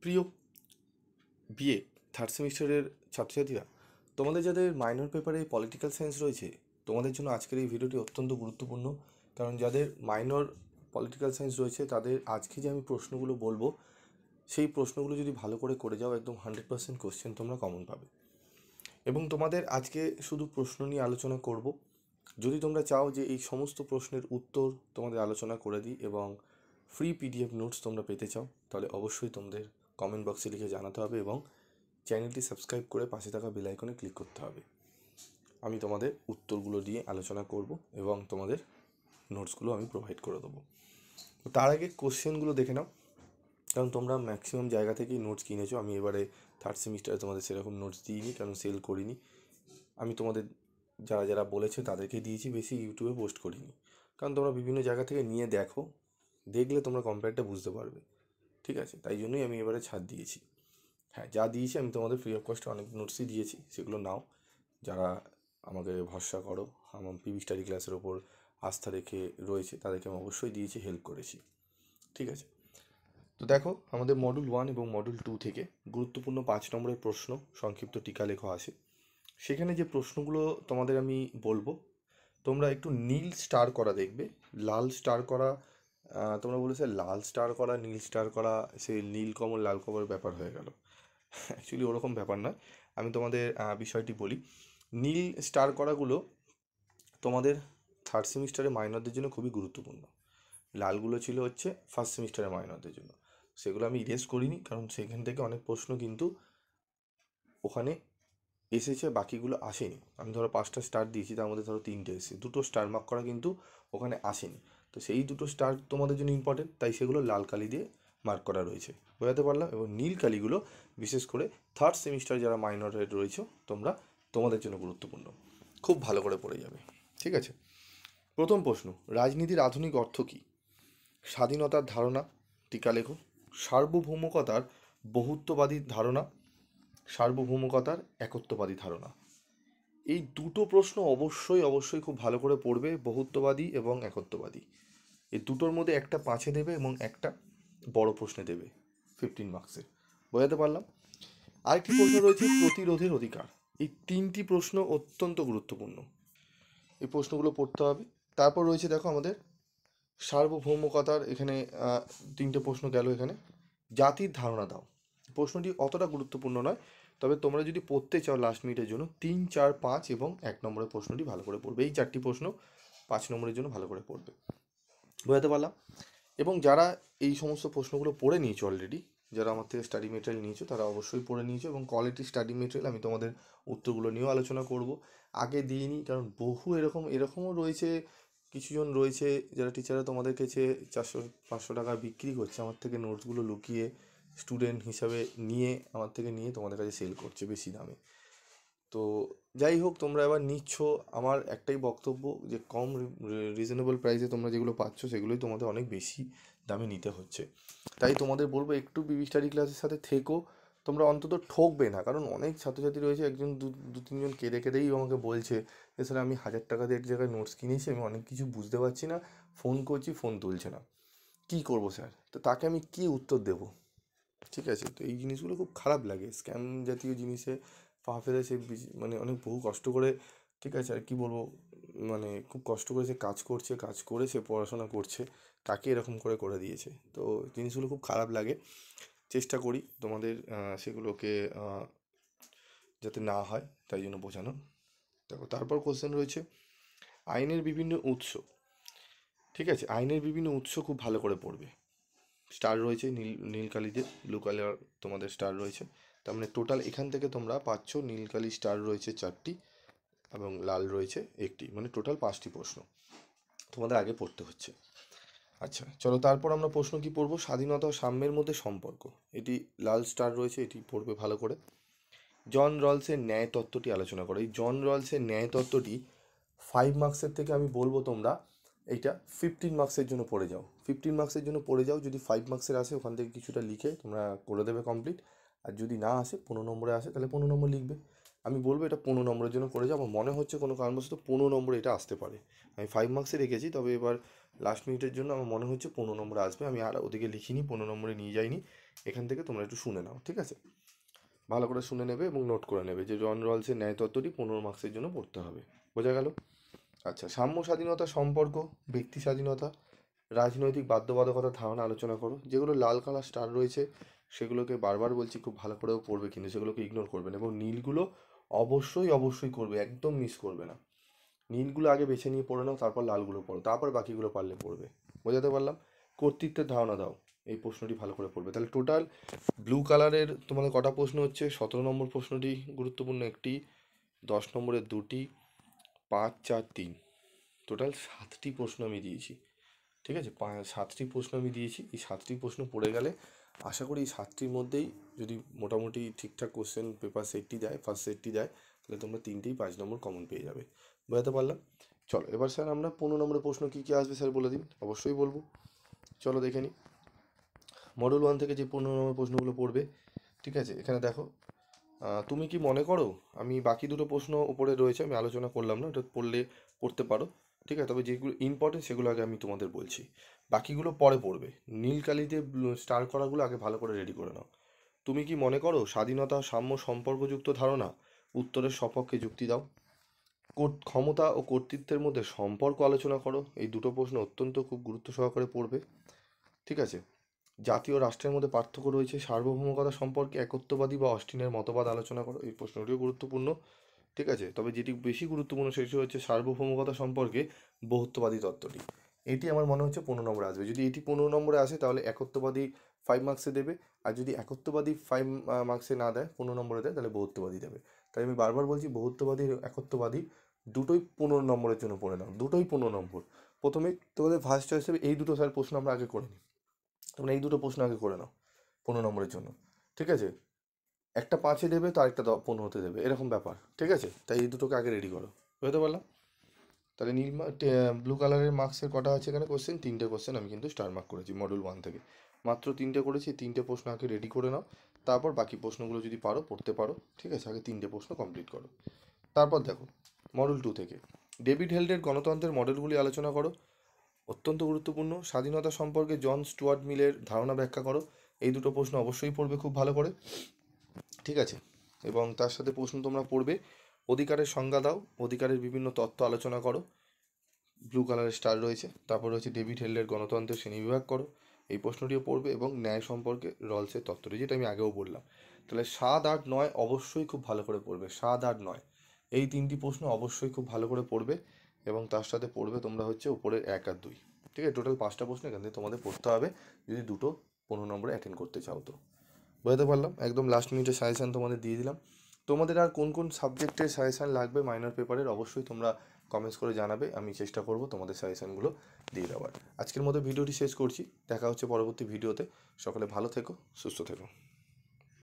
প্রিয় BA third সেমিস্টারের ছাত্রছাত্রীরা, তোমাদের যাদের মাইনর পেপারে পলিটিক্যাল সায়েন্স রয়েছে, তোমাদের জন্য আজকের এই ভিডিওটি অত্যন্ত গুরুত্বপূর্ণ। কারণ যাদের মাইনর পলিটিক্যাল সায়েন্স রয়েছে তাদের আজকে যে আমি প্রশ্নগুলো বলবো, সেই প্রশ্নগুলো যদি ভালো করে করে যাও, একদম 100% কোশ্চেন তোমরা কমন পাবে। এবং তোমাদের আজকে শুধু প্রশ্ন নিয়ে আলোচনা করব। যদি তোমরা চাও যে এই সমস্ত প্রশ্নের উত্তর তোমাদের আলোচনা করে দিই এবং ফ্রি পিডিএফ নোটস তোমরা পেতে চাও, তাহলে অবশ্যই তোমাদের কমেন্ট বক্সে লিখে জানাতে হবে এবং চ্যানেলটি সাবস্ক্রাইব করে পাশে থাকা বেল আইকনে ক্লিক করতে হবে। আমি তোমাদের উত্তরগুলো দিয়ে আলোচনা করব এবং তোমাদের নোটসগুলো আমি প্রোভাইড করে দেবো। তার আগে কোশ্চেনগুলো দেখে নাও, কারণ তোমরা ম্যাক্সিমাম জায়গা থেকেই নোটস কিনেছো। আমি এবারে থার্ড সেমিস্টারে তোমাদের সেরকম নোটস দিইনি, কারণ সেল করিনি। আমি তোমাদের যারা যারা বলেছে তাদেরকে দিয়েছি, বেশি ইউটিউবে পোস্ট করিনি। কারণ তোমরা বিভিন্ন জায়গা থেকে নিয়ে দেখো, দেখলে তোমরা কম্পেয়ারটা বুঝতে পারবে। ঠিক আছে, তাই জন্যই আমি এবারে ছাড় দিয়েছি। হ্যাঁ, যা দিয়েছি আমি তোমাদের ফ্রি অফ কস্টে অনেক নোটসই দিয়েছি, সেগুলো নাও। যারা আমাকে ভরসা করো, আমার পিবি স্টাডি ক্লাসের ওপর আস্থা রেখে রয়েছে, তাদেরকে আমি অবশ্যই দিয়েছি, হেল্প করেছি। ঠিক আছে, তো দেখো আমাদের মডুল 1 এবং মডুল 2 থেকে গুরুত্বপূর্ণ 5 নম্বরের প্রশ্ন সংক্ষিপ্ত টিকা লেখা আছে। সেখানে যে প্রশ্নগুলো তোমাদের আমি বলবো, তোমরা একটু নীল স্টার করা দেখবে। লাল স্টার করা, তোমরা বলেছে লাল স্টার করা, নীল স্টার করা, সেই নীল কমল লাল কমল ব্যাপার হয়ে গেল। অ্যাকচুয়ালি ওরকম ব্যাপার নয়। আমি তোমাদের বিষয়টি বলি। নীল স্টার করাগুলো তোমাদের থার্ড সেমিস্টারে মাইনরদের জন্য খুবই গুরুত্বপূর্ণ। লালগুলো ছিল হচ্ছে ফার্স্ট সেমিস্টারে মাইনরদের জন্য। সেগুলো আমি ইরেজ করিনি, কারণ সেখান থেকে অনেক প্রশ্ন কিন্তু ওখানে এসেছে, বাকিগুলো আসেনি। আমি ধরো 5টা স্টার দিয়েছি, তার মধ্যে ধরো 3টে এসেছে, 2টো স্টার মার্ক করা কিন্তু ওখানে আসেনি। তো সেই 2টো স্টার তোমাদের জন্য ইম্পর্টেন্ট, তাই সেগুলো লাল কালি দিয়ে মার্ক করা রয়েছে, বোঝাতে পারলাম। এবং নীল কালিগুলো বিশেষ করে থার্ড সেমিস্টার যারা মাইনরে রয়েছে তোমাদের জন্য গুরুত্বপূর্ণ, খুব ভালো করে পড়ে যাবে। ঠিক আছে, প্রথম প্রশ্ন, রাজনীতির আধুনিক অর্থ কী? স্বাধীনতার ধারণা, টিকা লেখো। সার্বভৌমকতার বহুত্ববাদী ধারণা, সার্বভৌমকতার একত্ববাদী ধারণা। এই দুটো প্রশ্ন অবশ্যই অবশ্যই খুব ভালো করে পড়বে, বহুত্ববাদী এবং একত্ববাদী। এই দুটোর মধ্যে একটা 5-এ দেবে এবং একটা বড় প্রশ্নে দেবে 15 মার্কসের, বোঝাতে পারলাম। আরেকটি প্রশ্ন রয়েছে প্রতিরোধের অধিকার। এই 3টি প্রশ্ন অত্যন্ত গুরুত্বপূর্ণ, এই প্রশ্নগুলো পড়তে হবে। তারপর রয়েছে দেখো আমাদের সার্বভৌমকতার, এখানে 3টে প্রশ্ন গেল। এখানে জাতির ধারণা দাও। প্রশ্নটি অতটা গুরুত্বপূর্ণ নয়, তবে তোমরা যদি পড়তে চাও লাস্ট মিনিটের জন্য 3, 4, 5 এবং 1 নম্বরের প্রশ্নটি ভালো করে পড়বে। এই 4টি প্রশ্ন 5 নম্বরের জন্য ভালো করে পড়বে, বোঝাতে পারলাম। এবং যারা এই সমস্ত প্রশ্নগুলো পড়ে নিয়েছো অলরেডি, যারা আমার থেকে স্টাডি মেটেরিয়াল নিয়েছো, তারা অবশ্যই পড়ে নিয়েছো এবং কোয়ালিটি স্টাডি মেটেরিয়াল আমি তোমাদের উত্তরগুলো নিয়েও আলোচনা করব। আগে দিইনি, কারণ বহু এরকমও রয়েছে, কিছুজন রয়েছে যারা টিচাররা তোমাদের কাছে 400-500 টাকা বিক্রি করছে, আমার থেকে নোটসগুলো লুকিয়ে স্টুডেন্ট হিসাবে আমার থেকে নিয়ে তোমাদের কাছে সেল করছে বেশি দামে। তো যাই হোক, তোমরা এবার নিচ্ছ, আমার একটাই বক্তব্য যে কম রিজনেবল প্রাইসে তোমরা যেগুলো পাচ্ছ সেগুলোই তোমাদের অনেক বেশি দামে নিতে হচ্ছে। তাই তোমাদের বলবো একটু পিবি স্টাডি ক্লাসের সাথে থেকো, তোমরা অন্তত ঠকবে না। কারণ অনেক ছাত্রছাত্রী রয়েছে, একজন দু তিনজন কেঁদে কেঁদেই আমাকে বলছে যে স্যার আমি 1000 টাকা দিয়ে এক জায়গায় নোটস কিনেছি, আমি অনেক কিছু বুঝতে পারছি না, ফোন করছি ফোন তুলছে না, কী করবো স্যার? তো তাকে আমি কী উত্তর দেবো? ঠিক আছে, তো এই জিনিসগুলো খুব খারাপ লাগে, স্ক্যাম জাতীয় জিনিসে পা ফেলে সে মানে অনেক বহু কষ্ট করে, ঠিক আছে, আর কি বলবো, মানে খুব কষ্ট করে সে কাজ করে সে পড়াশোনা করছে, তাকে এরকম করে করে দিয়েছে। তো জিনিসগুলো খুব খারাপ লাগে। চেষ্টা করি তোমাদের সেগুলোকে যাতে না হয় তাই জন্য বোঝানো। দেখো তারপর কোশ্চেন রয়েছে আইনের বিভিন্ন উৎস। ঠিক আছে, আইনের বিভিন্ন উৎস খুব ভালো করে পড়বে। স্টার রয়েছে নীল কালিতে, ব্লু কালার তোমাদের স্টার রয়েছে, তার মানে টোটাল এখান থেকে তোমরা পাচ্ছ নীল কালি স্টার রয়েছে 4টি এবং লাল রয়েছে 1টি, মানে টোটাল 5টি প্রশ্ন তোমাদের আগে পড়তে হচ্ছে। আচ্ছা চলো, তারপর আমরা প্রশ্ন কি পড়বো, স্বাধীনতা ও সাম্যের মধ্যে সম্পর্ক। এটি লাল স্টার রয়েছে, এটি পড়বে ভালো করে। জন রলসের ন্যায় তত্ত্বটি আলোচনা করো। এই জন রলসের ন্যায় তত্ত্বটি 5 মার্কসের থেকে আমি বলবো তোমরা এইটা 15 মার্কসের জন্য পড়ে যাও। 15 মার্কসের জন্য পড়ে যাও, যদি 5 মার্কসের আসে ওখান থেকে কিছুটা লিখে তোমরা করে দেবে কমপ্লিট। আর যদি না আসে, 15 নম্বরে আসে, তাহলে 15 নম্বর লিখবে। আমি বলবো এটা 15 নম্বরের জন্য করে যাও। আমার মনে হচ্ছে কোনো কারণবশত 15 নম্বরে এটা আসতে পারে। আমি 5 মার্কসে রেখেছি, তবে এবার লাস্ট মিনিটের জন্য আমার মনে হচ্ছে 15 নম্বরে আসবে। আমি আর ওদিকে লিখিনি, 15 নম্বরে নিয়ে যাইনি। এখান থেকে তোমরা একটু শুনে নাও, ঠিক আছে? ভালো করে শুনে নেবে এবং নোট করে নেবে যে জন রলসের ন্যায় তত্ত্বটি 15 মার্কসের জন্য পড়তে হবে। বোঝা গেল? আচ্ছা, সাম্য স্বাধীনতা, সম্পর্ক, ব্যক্তি স্বাধীনতা, রাজনৈতিক বাধ্যবাধকতার ধারণা আলোচনা করো। যেগুলো লাল কালার স্টার রয়েছে সেগুলোকে বারবার বলছি খুব ভালো করেও পড়বে, কিন্তু সেগুলোকে ইগনোর করবে না, এবং নীলগুলো অবশ্যই করবে, একদম মিস করবে না। নীলগুলো আগে বেছে নিয়ে পড়ে নাও, তারপর লালগুলো পড়ো, তারপর বাকিগুলো পারলে পড়বে। বোঝাতে পারলাম? কর্তৃত্বের ধারণা দাও, এই প্রশ্নটি ভালো করে পড়বে। তাহলে টোটাল ব্লু কালারের তোমাদের কটা প্রশ্ন হচ্ছে? 17 নম্বর প্রশ্নটি গুরুত্বপূর্ণ একটি, 10 নম্বরের দুটি, 5, 4, 3, টোটাল 7টি প্রশ্ন আমি দিয়েছি, ঠিক আছে? 7টি প্রশ্ন আমি দিয়েছি। এই 7টি প্রশ্ন পড়ে গেলে আশা করি এই 7টির মধ্যেই যদি মোটামুটি ঠিকঠাক কোশ্চেন পেপার সেটটি দেয়, ফার্স্ট সেটটি দেয়, তাহলে তোমরা 3টেই 5 নম্বর কমন পেয়ে যাবে। বোঝাতে পারলাম? চলো এবার স্যার আমরা 15 নম্বরের প্রশ্ন কী কী আসবে স্যার বলে দিন। অবশ্যই বলবো, চলো দেখে নিই। মডেল 1 থেকে যে 15 নম্বর প্রশ্নগুলো পড়বে, ঠিক আছে? এখানে দেখো, তুমি কি মনে করো, আমি বাকি দুটো প্রশ্ন ওপরে রয়েছে আমি আলোচনা করলাম না, এটা পড়তে পারো, ঠিক আছে? তবে যেগুলো ইম্পর্টেন্ট সেগুলো আগে আমি তোমাদের বলছি, বাকিগুলো পরে পড়বে। নীল কালিতে স্টার করাগুলো আগে ভালো করে রেডি করে নাও। তুমি কি মনে করো স্বাধীনতা, সাম্য, সম্পর্কযুক্ত ধারণা? উত্তরের সপক্ষে যুক্তি দাও। ক্ষমতা ও কর্তৃত্বের মধ্যে সম্পর্ক আলোচনা করো। এই দুটো প্রশ্ন অত্যন্ত খুব গুরুত্ব সহকারে পড়বে, ঠিক আছে? জাতীয় রাষ্ট্রের মধ্যে পার্থক্য রয়েছে, সার্বভৌমকতা সম্পর্কে একত্ববাদী বা অস্টিনের মতবাদ আলোচনা করো। এই প্রশ্নটিও গুরুত্বপূর্ণ, ঠিক আছে? তবে যেটি বেশি গুরুত্বপূর্ণ সেটি হচ্ছে সার্বভৌমকতা সম্পর্কে বহুত্ববাদী তত্ত্বটি। এটি আমার মনে হচ্ছে 15 নম্বরে আসবে। যদি এটি 15 নম্বরে আসে তাহলে একত্ববাদী 5 মার্কসে দেবে, আর যদি একত্ববাদী 5 মার্কসে না দেয়, 15 নম্বরে দেয়, তাহলে বহুত্ববাদী দেবে। তাই আমি বারবার বলছি বহুত্ববাদী একত্ববাদী দুটোই 15 নম্বরের জন্য পড়ে নাও, দুটোই 15 নম্বর। প্রথমে তোমাদের ফার্স্ট চয়েস হবে এই দুটো স্যার প্রশ্ন আমরা আগে করে নিই, তোমরা এই দুটো প্রশ্ন আগে করে নাও 15 নম্বরের জন্য, ঠিক আছে? একটা 5-এ দেবে তো আরেকটা 15-তে দেবে, এরকম ব্যাপার, ঠিক আছে? তাই এই দুটোকে আগে রেডি করো। বুঝতে পারলাম? তাহলে ব্লু কালারের মার্কসের কটা আছে এখানে কোশ্চেন? 3টে কোশ্চেন আমি কিন্তু স্টার মার্ক করেছি মডিউল 1 থেকে, মাত্র 3টে করেছি। 3টে প্রশ্ন আগে রেডি করে নাও, তারপর বাকি প্রশ্নগুলো যদি পারো পড়তে পারো, ঠিক আছে? আগে 3টে প্রশ্ন কমপ্লিট করো। তারপর দেখো মডেল 2 থেকে ডেভিড হেল্ডের গণতন্ত্রের মডেলগুলি আলোচনা করো, অত্যন্ত গুরুত্বপূর্ণ। স্বাধীনতা সম্পর্কে জন স্টুয়ার্ট মিলের ধারণা ব্যাখ্যা করো। এই দুটো প্রশ্ন অবশ্যই পড়বে খুব ভালো করে, ঠিক আছে? এবং তার সাথে প্রশ্ন তোমরা পড়বে অধিকারের সংজ্ঞা দাও, অধিকারের বিভিন্ন তত্ত্ব আলোচনা করো, ব্লু কালারের স্টার রয়েছে। তারপর রয়েছে ডেভিড হেল্ডের গণতন্ত্রের শ্রেণীবিভাগ করো, এই প্রশ্নটিও পড়বে, এবং ন্যায় সম্পর্কে রলসের তত্ত্বটি, যেটা আমি আগেও বললাম। তাহলে 7, 8, 9 অবশ্যই খুব ভালো করে পড়বে, 7, 8, 9 এই 3টি প্রশ্ন অবশ্যই খুব ভালো করে পড়বে, এবং তার সাথে পড়বে তোমরা হচ্ছে উপরের 1 আর 2, ঠিক আছে? টোটাল 5টা প্রশ্ন এখান থেকে তোমাদের পড়তে হবে যদি দুটো 15 নম্বরে অ্যাটেন্ড করতে চাও তো। বুঝতে পারলাম? একদম লাস্ট মিনিটে সাজেশান তোমাদের দিয়ে দিলাম। তোমাদের আর কোন কোন সাবজেক্টের সাজেশান লাগবে মাইনর পেপারের অবশ্যই তোমরা কমেন্টস করে জানাবে, আমি চেষ্টা করব তোমাদের সাজেশানগুলো দিয়ে দেওয়ার। আজকের মতো ভিডিওটি শেষ করছি, দেখা হচ্ছে পরবর্তী ভিডিওতে। সকলে ভালো থেকো, সুস্থ থেকো।